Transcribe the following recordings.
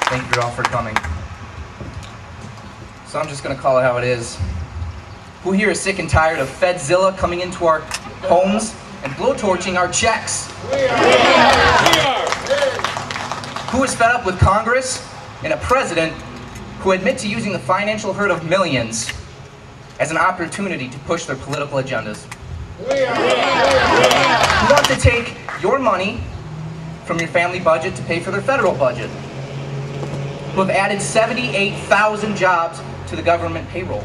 Thank you all for coming. So I'm just going to call it how it is. Who here is sick and tired of Fedzilla coming into our homes and blowtorching our checks? We are. Who is fed up with Congress and a president who admit to using the financial hurt of millions as an opportunity to push their political agendas? We are. Who want to take your money from your family budget to pay for their federal budget? Who have added 78,000 jobs to the government payroll?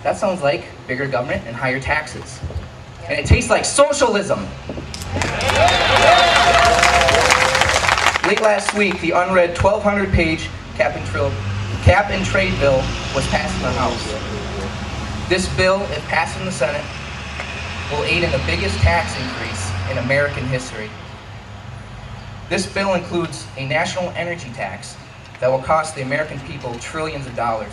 That sounds like bigger government and higher taxes. And it tastes like socialism. Late last week, the unread 1,200-page cap and trade bill was passed in the House. This bill, if passed in the Senate, will aid in the biggest tax increase in American history. This bill includes a national energy tax that will cost the American people trillions of dollars.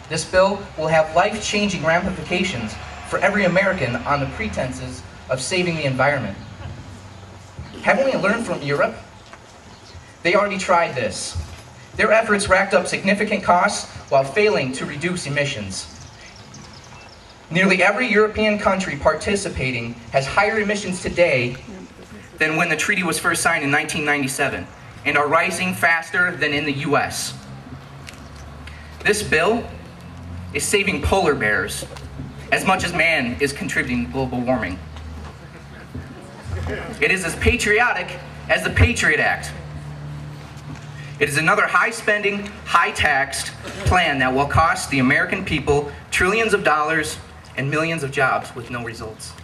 This bill will have life-changing ramifications for every American on the pretenses of saving the environment. Haven't we learned from Europe? They already tried this. Their efforts racked up significant costs while failing to reduce emissions. Nearly every European country participating has higher emissions today than when the treaty was first signed in 1997, and are rising faster than in the US. This bill is saving polar bears as much as man is contributing to global warming. It is as patriotic as the Patriot Act. It is another high-spending, high-taxed plan that will cost the American people trillions of dollars and millions of jobs with no results.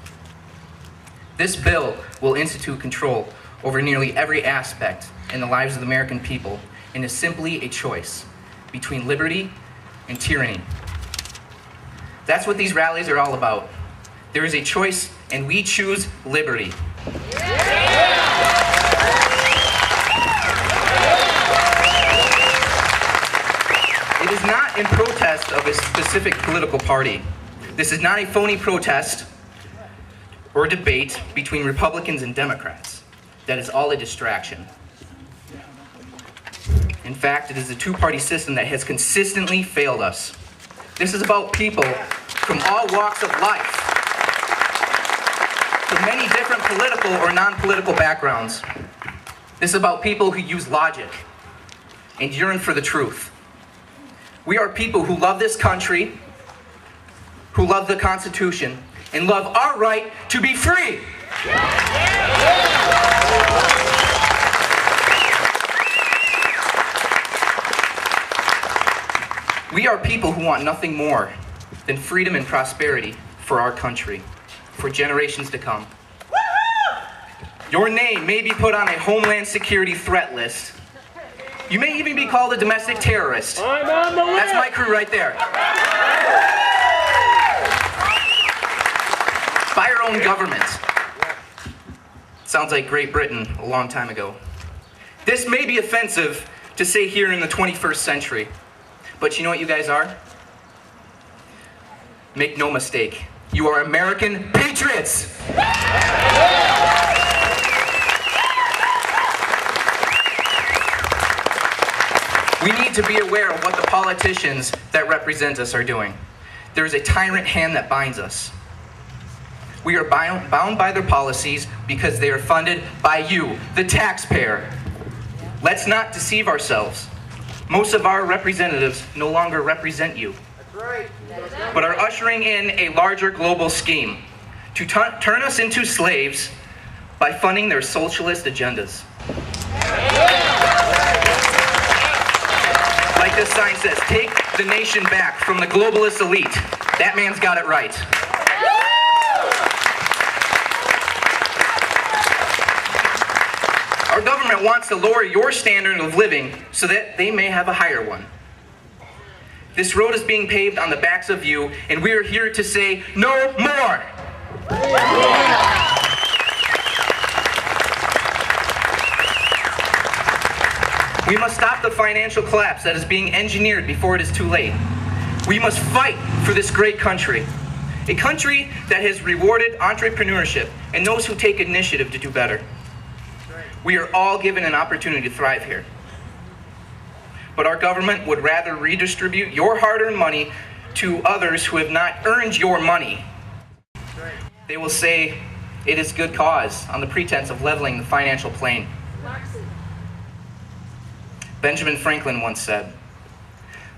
This bill will institute control over nearly every aspect in the lives of the American people and is simply a choice between liberty and tyranny. That's what these rallies are all about. There is a choice, and we choose liberty. It is not in protest of a specific political party. This is not a phony protest or debate between Republicans and Democrats. That is all a distraction. In fact, it is a two-party system that has consistently failed us. This is about people from all walks of life, from many different political or non-political backgrounds. This is about people who use logic and yearn for the truth. We are people who love this country, who love the Constitution, and love our right to be free. We are people who want nothing more than freedom and prosperity for our country, for generations to come. Your name may be put on a Homeland Security threat list. You may even be called a domestic terrorist. I'm on the list. That's my crew right there. By our own government. Sounds like Great Britain a long time ago. This may be offensive to say here in the 21st century, but you know what you guys are? Make no mistake, you are American patriots! We need to be aware of what the politicians that represent us are doing. There is a tyrant hand that binds us. We are bound by their policies because they are funded by you, the taxpayer. Let's not deceive ourselves. Most of our representatives no longer represent you, but are ushering in a larger global scheme to turn us into slaves by funding their socialist agendas. Like this sign says, take the nation back from the globalist elite. That man's got it right. Our government wants to lower your standard of living so that they may have a higher one. This road is being paved on the backs of you, and we are here to say no more. We must stop the financial collapse that is being engineered before it is too late. We must fight for this great country. A country that has rewarded entrepreneurship and those who take initiative to do better. We are all given an opportunity to thrive here. But our government would rather redistribute your hard-earned money to others who have not earned your money. They will say it is good cause on the pretense of leveling the financial plane. Benjamin Franklin once said,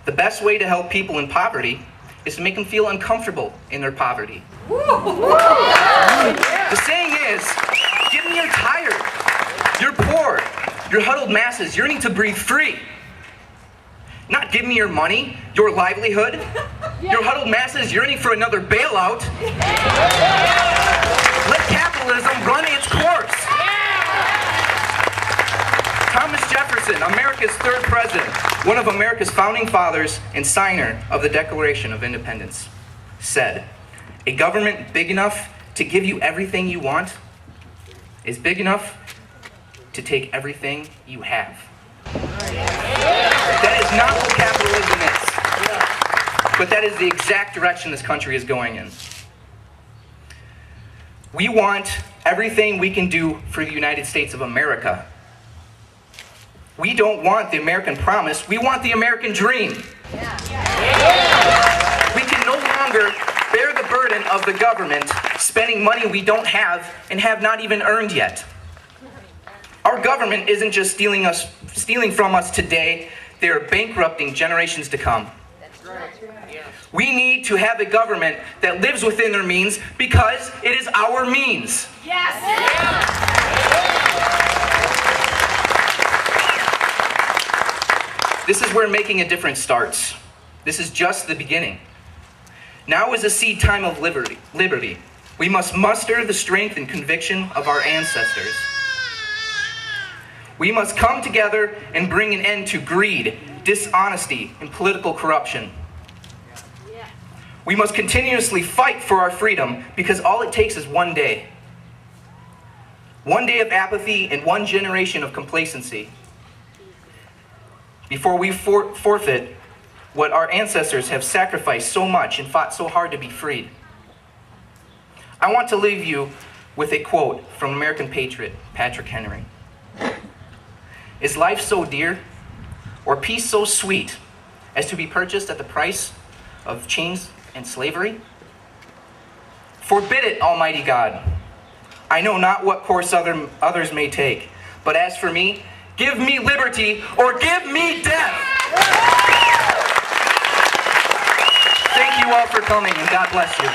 "The best way to help people in poverty is to make them feel uncomfortable in their poverty." The saying is, give me you're tired, you're poor, you're huddled masses yearning to breathe free. Not give me your money, your livelihood, your huddled masses yearning for another bailout. Let capitalism run its course. Thomas Jefferson, America's third president, one of America's founding fathers and signer of the Declaration of Independence, said, "A government big enough to give you everything you want is big enough to take everything you have." That is not what capitalism is, but that is the exact direction this country is going in. We want everything we can do for the United States of America. We don't want the American promise, we want the American dream. We can no longer bear the burden of the government spending money we don't have and have not even earned yet. Our government isn't just stealing from us today, they are bankrupting generations to come. We need to have a government that lives within their means because it is our means. This is where making a difference starts. This is just the beginning. Now is a seed time of liberty. We must muster the strength and conviction of our ancestors. We must come together and bring an end to greed, dishonesty, and political corruption. We must continuously fight for our freedom because all it takes is one day. One day of apathy and one generation of complacency before we forfeit what our ancestors have sacrificed so much and fought so hard to be freed. I want to leave you with a quote from American patriot Patrick Henry. "Is life so dear, or peace so sweet, as to be purchased at the price of chains and slavery? Forbid it, Almighty God. I know not what course others may take, but as for me, give me liberty or give me death." Thank you all for coming, and God bless you.